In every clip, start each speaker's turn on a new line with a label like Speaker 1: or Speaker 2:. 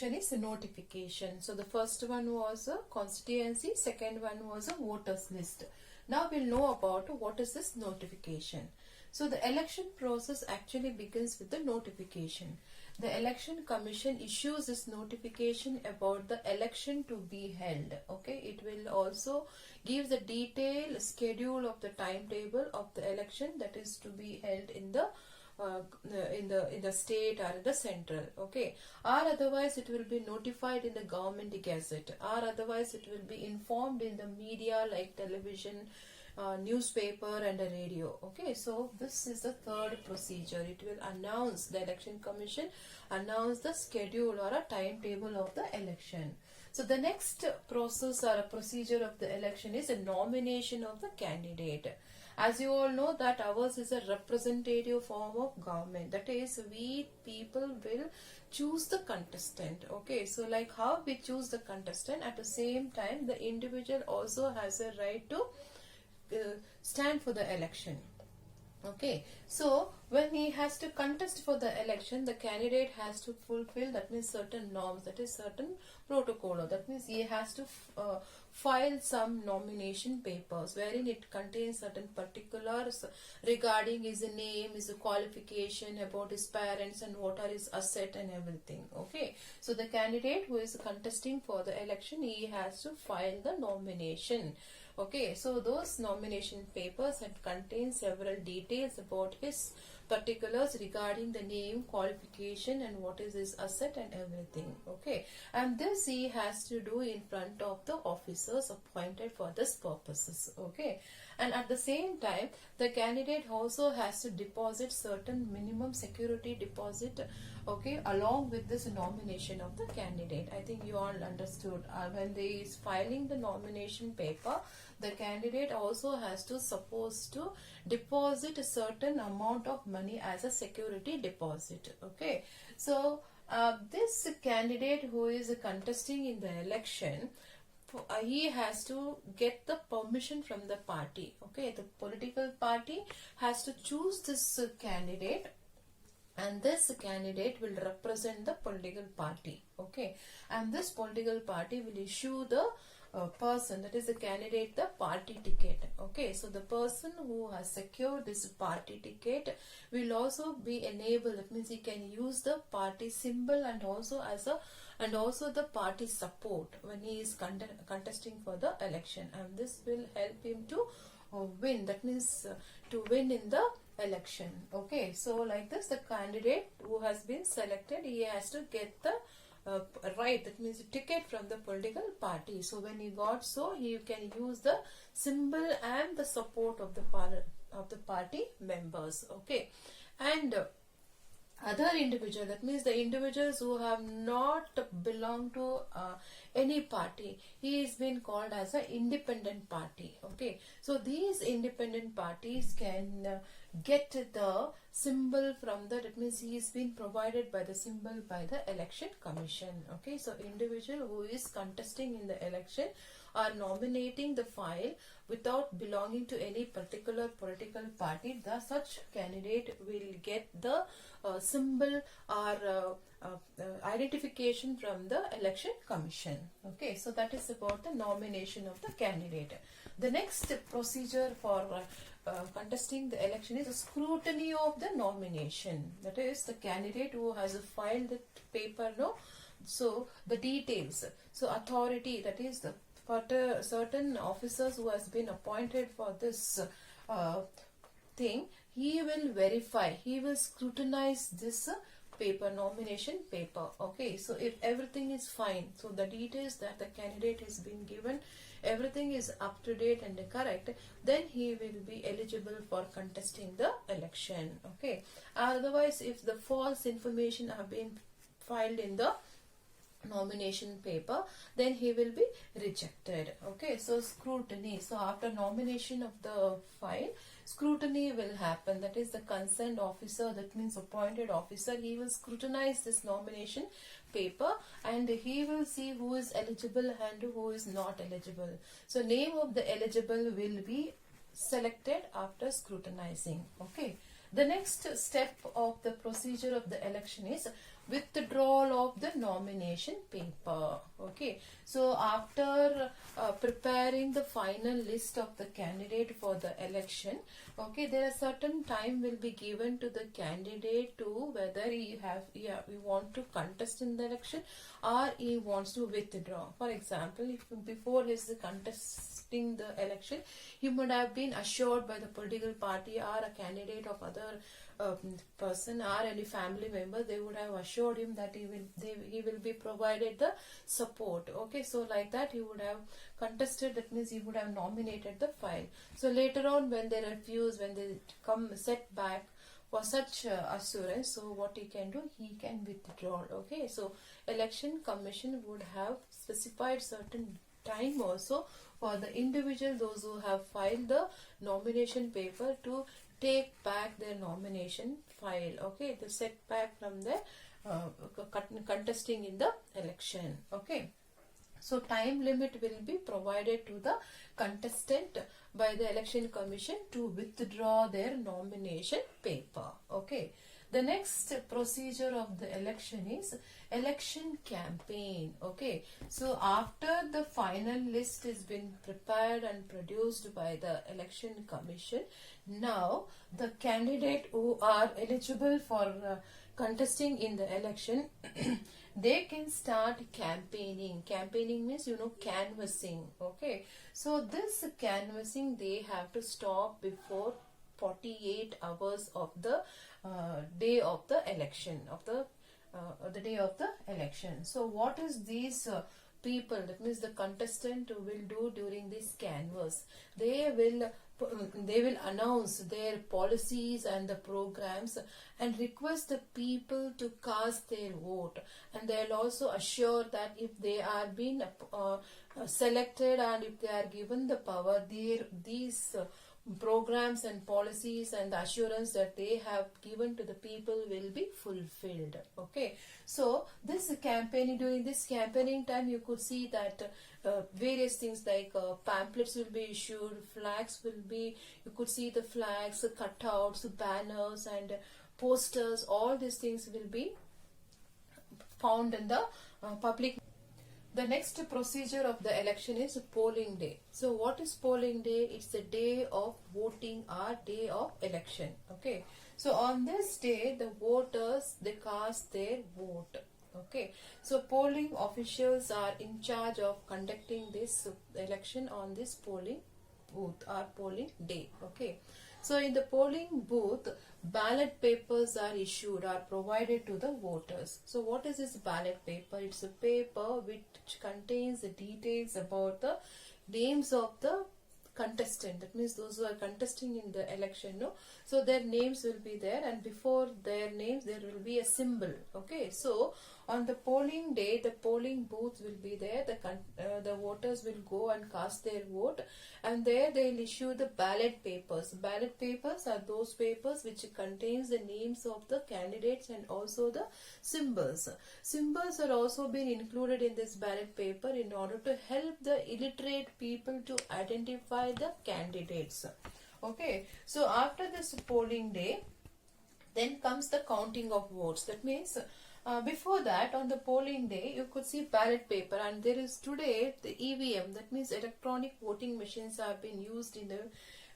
Speaker 1: is a notification. So the first one was a constituency, second one was a voters list. Now we'll know about what is this notification. So the election process actually begins with the notification. The election commission issues this notification about the election to be held. Okay, it will also give the detailed schedule of the timetable of the election that is to be held in the state or in the central, okay, or otherwise it will be notified in the government gazette, or otherwise it will be informed in the media like television, newspaper and a radio. Okay, so this is the third procedure. It will announce, the election commission announce the schedule or a timetable of the election. So the next process or a procedure of the election is a nomination of the candidate. As you all know that ours is a representative form of government. That is, we people will choose the contestant. Okay, so like how we choose the contestant, at the same time the individual also has a right to stand for the election. Okay, so when he has to contest for the election, the candidate has to fulfill, that means certain norms, that is certain protocol. That means he has to file some nomination papers wherein it contains certain particulars regarding his name, his qualification, about his parents and what are his asset and everything. Okay, so the candidate who is contesting for the election, he has to file the nomination. Okay, so those nomination papers had contain several details about his particulars regarding the name, qualification and what is his asset and everything. Okay, and this he has to do in front of the officers appointed for this purposes. Okay, and at the same time the candidate also has to deposit certain minimum security deposit, okay, along with this nomination of the candidate. I think you all understood. When they is filing the nomination paper, the candidate also has to supposed to deposit a certain amount of money as a security deposit. Okay, so this candidate who is contesting in the election, he has to get the permission from the party. Okay, the political party has to choose this candidate, and this candidate will represent the political party. Okay, and this political party will issue the person, that is the candidate, the party ticket. Okay, so the person who has secured this party ticket will also be enabled, that means he can use the party symbol and also the party support when he is contesting for the election, and this will help him to win, that means to win in the election. Okay, so like this, the candidate who has been selected, he has to get the right, that means ticket from the political party. So when he got, so he can use the symbol and the support of the party members. Okay, and other individual, that means the individuals who have not belonged to any party, he is been called as an independent party. Okay, so these independent parties can get the symbol from the, that means he is being provided by the symbol by the election commission. Okay, so individual who is contesting in the election are nominating the file without belonging to any particular political party, the such candidate will get the symbol or identification from the election commission. Okay, so that is about the nomination of the candidate. The next procedure for contesting the election is a scrutiny of the nomination. That is, the candidate who has filed the paper, no, so the details, so authority, that is the certain officers who has been appointed for this thing, he will verify, he will scrutinize this paper, nomination paper. Okay, so if everything is fine, so the details that the candidate has been given, everything is up to date and correct, then he will be eligible for contesting the election. Okay, otherwise if the false information have been filed in the nomination paper, then he will be rejected. Okay, so scrutiny, so after nomination of the file, scrutiny will happen. That is the concerned officer, that means appointed officer, he will scrutinize this nomination paper and he will see who is eligible and who is not eligible. So name of the eligible will be selected after scrutinizing. Okay, the next step of the procedure of the election is withdrawal of the nomination paper. Okay, so after preparing the final list of the candidate for the election, okay, there are certain time will be given to the candidate to whether he want to contest in the election or he wants to withdraw. For example, if before his contesting the election, he would have been assured by the political party or a candidate of other person or any family member, they would have assured him that he will be provided the support. Okay, so like that he would have contested, that means he would have nominated the file. So later on when they refuse, when they come set back for such assurance, so what he can do, he can withdraw. Okay, so election commission would have specified certain time also for the individual, those who have filed the nomination paper, to take back their nomination file. Okay, the setback from the contesting in the election. Okay, so time limit will be provided to the contestant by the election commission to withdraw their nomination paper. Okay, the next procedure of the election is election campaign. Okay, so after the final list has been prepared and produced by the election commission, now the candidate who are eligible for contesting in the election they can start campaigning. Campaigning means, you know, canvassing. Okay, so this canvassing they have to stop before 48 hours of the day of the election, of the day of the election. So what is these people, that means the contestant, will do during this canvass? They will announce their policies and the programs and request the people to cast their vote, and they will also assure that if they are being selected and if they are given the power, these programs and policies and the assurance that they have given to the people will be fulfilled. Okay, so this campaigning, during this campaigning time, you could see that various things like pamphlets will be issued, flags will be, you could see the flags, cutouts, banners and posters, all these things will be found in the public. The next procedure of the election is polling day. So what is polling day? It's the day of voting or day of election. Okay, so on this day the voters, they cast their vote. Okay, so polling officials are in charge of conducting this election on this polling booth or polling day. Okay, so in the polling booth, ballot papers are issued or provided to the voters. So what is this ballot paper? It's a paper which contains the details about the names of the contestant. That means those who are contesting in the election, no? So their names will be there, and before their names there will be a symbol. Okay, so on the polling day, the polling booth will be there. The voters will go and cast their vote, and there they will issue the ballot papers. Ballot papers are those papers which contains the names of the candidates and also the symbols. Symbols are also been included in this ballot paper in order to help the illiterate people to identify the candidates. Okay, so after this polling day, then comes the counting of votes. That means before that, on the polling day, you could see ballot paper, and there is today the EVM, that means electronic voting machines have been used in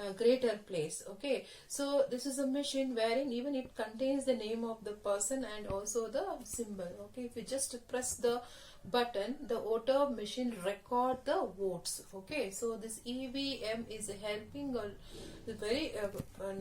Speaker 1: a greater place. Okay, so this is a machine wherein even it contains the name of the person and also the symbol. Okay, if you just press the button, the voter machine record the votes. Okay, so this EVM is helping very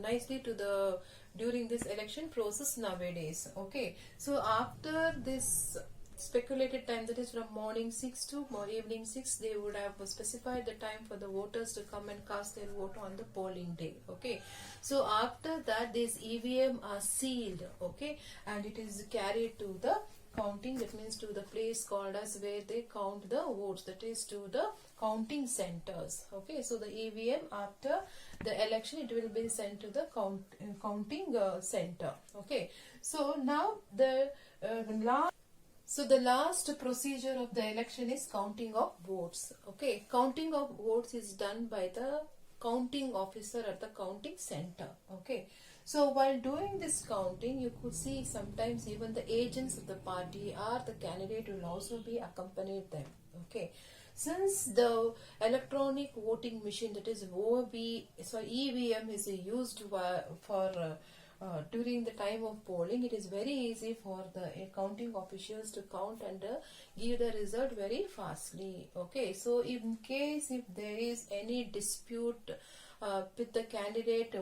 Speaker 1: nicely to the during this election process nowadays. Okay, so after this speculated time, that is from morning 6 to evening 6, they would have specified the time for the voters to come and cast their vote on the polling day. Okay, so after that, these EVM are sealed. Okay, and it is carried to the counting, that means to the place called as where they count the votes, that is to the counting centers. Okay, so the EVM after the election, it will be sent to the counting center. Okay, so now the last procedure of the election is counting of votes. Okay, counting of votes is done by the counting officer at the counting center. Okay, So while doing this counting, you could see sometimes even the agents of the party or the candidate will also be accompanied them. Okay. Since the electronic voting machine, that is EVM, is used for during the time of polling, it is very easy for the counting officials to count and give the result very fastly. Okay, so in case if there is any dispute with the candidate,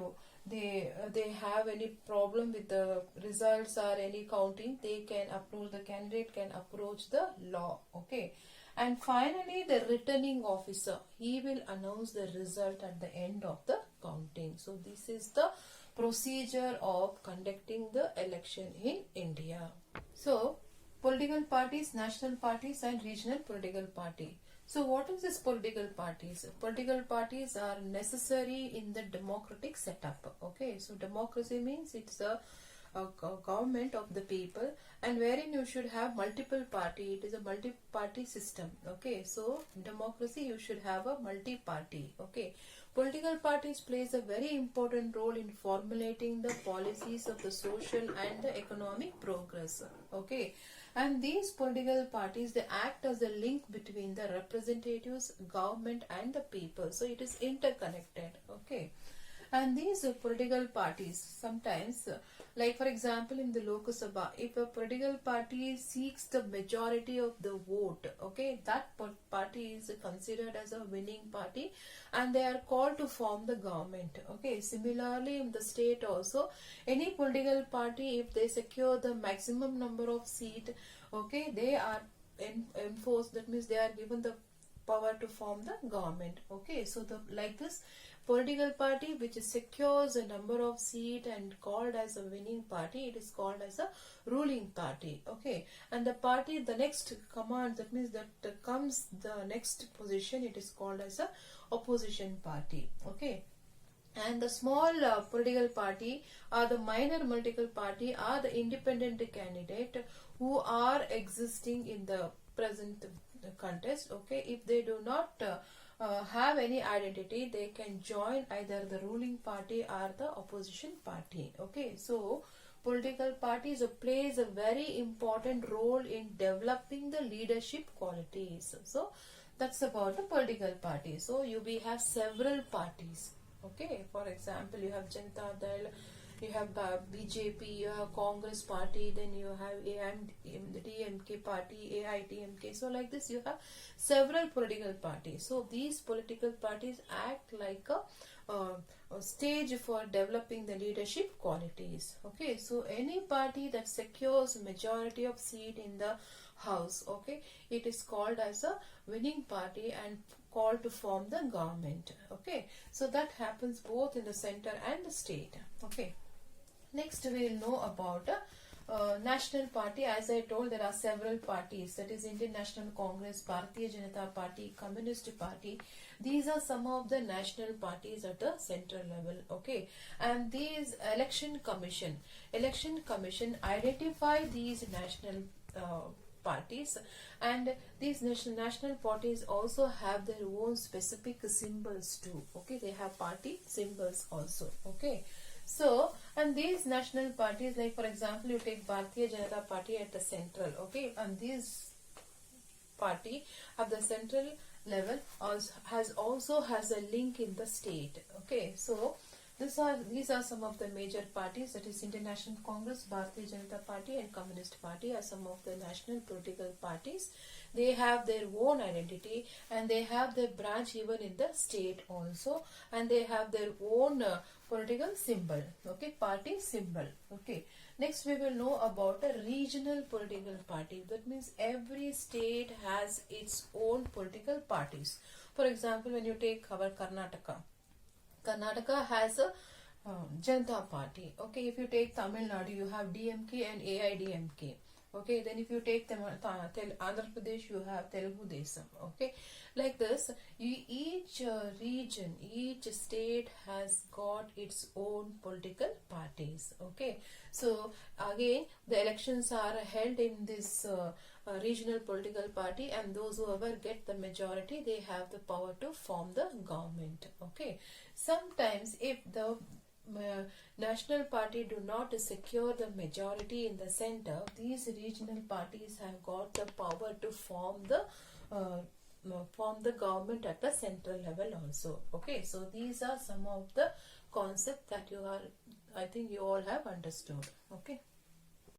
Speaker 1: they have any problem with the results or any counting, they can approach, the candidate can approach the law. Okay. And finally, the returning officer, he will announce the result at the end of the counting. So this is the procedure of conducting the election in India. So political parties, national parties and regional political party. So what is this political parties? Political parties are necessary in the democratic setup. Okay, so democracy means it's a government of the people, and wherein you should have multiple party. It is a multi-party system. Okay, so democracy, you should have a multi-party. Okay, political parties plays a very important role in formulating the policies of the social and the economic progress. Okay, and these political parties, they act as a link between the representatives, government and the people. So it is interconnected. Okay. And these political parties sometimes, like for example in the Lok Sabha, if a political party seeks the majority of the vote, okay, that party is considered as a winning party and they are called to form the government. Okay, similarly in the state also, any political party, if they secure the maximum number of seats, okay, they are enforced, that means they are given the power to form the government. Okay, so like this political party which secures a number of seats and called as a winning party, it is called as a ruling party. Okay, and the party, the next command, that means that comes the next position, it is called as a opposition party. Okay, and the small political party or the minor political party are the independent candidate who are existing in the present contest. Okay, if they do not have any identity, they can join either the ruling party or the opposition party. Okay, so political parties plays a very important role in developing the leadership qualities. So that's about the political party. So we have several parties. Okay, for example, you have Janata Dal, you have BJP, you have Congress party, then you have the DMK party, AITMK. So like this, you have several political parties. So these political parties act like a stage for developing the leadership qualities. Okay, so any party that secures majority of seat in the house, okay, it is called as a winning party and called to form the government. Okay, so that happens both in the center and the state. Okay, next we will know about national party. As I told, there are several parties, that is Indian National Congress, Bharatiya Janata Party, Communist Party. These are some of the national parties at the central level. Okay, and these election commission identify these national parties, and these national parties also have their own specific symbols too. Okay, they have party symbols also. Okay, so and these national parties, like for example, you take Bharatiya Janata Party at the central. Okay, and this party at the central level has a link in the state. Okay, so these are some of the major parties, that is Indian National Congress, Bharatiya Janata Party and Communist Party are some of the national political parties. They have their own identity and they have their branch even in the state also, and they have their own political symbol. Okay, party symbol. Okay, next we will know about a regional political party. That means every state has its own political parties. For example, when you take our Karnataka has a Janata Party. Okay, if you take Tamil Nadu, you have DMK and AIDMK. Okay, then if you take Andhra Pradesh, you have Telugu Desam. Okay, like this, each region, each state has got its own political parties. Okay, so again, the elections are held in this regional political party, and those who ever get the majority, they have the power to form the government. Okay, sometimes if the national party do not secure the majority in the center, these regional parties have got the power to form the government at the central level also. Okay, so these are some of the concepts that I think you all have understood. Okay.